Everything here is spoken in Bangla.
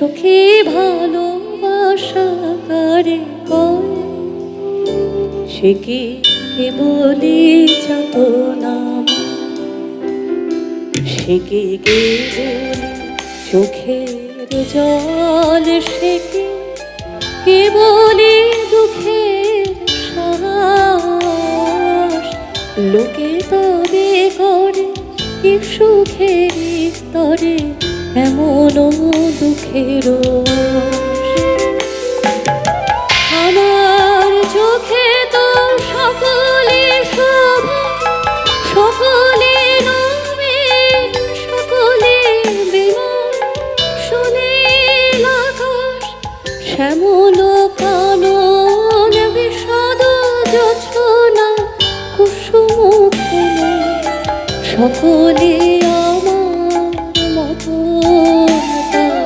সুখী ভালোবাসা কারে কয়, সে কি কেবলি যাতনা, সে কি কেবলি চোখের জল, সে কি কেবলি দুঃখের শ্বাস। লোকে তবে করে কি সুখের তরে এমন দুঃখেরও আমার চোখে তো সকলে শোভা, সকলে নবীন, সকলে বিমল, সুনীল আকাশ, শ্যামল কানন, বিষাদ জোছনা, কুসুম ফুল, সকলে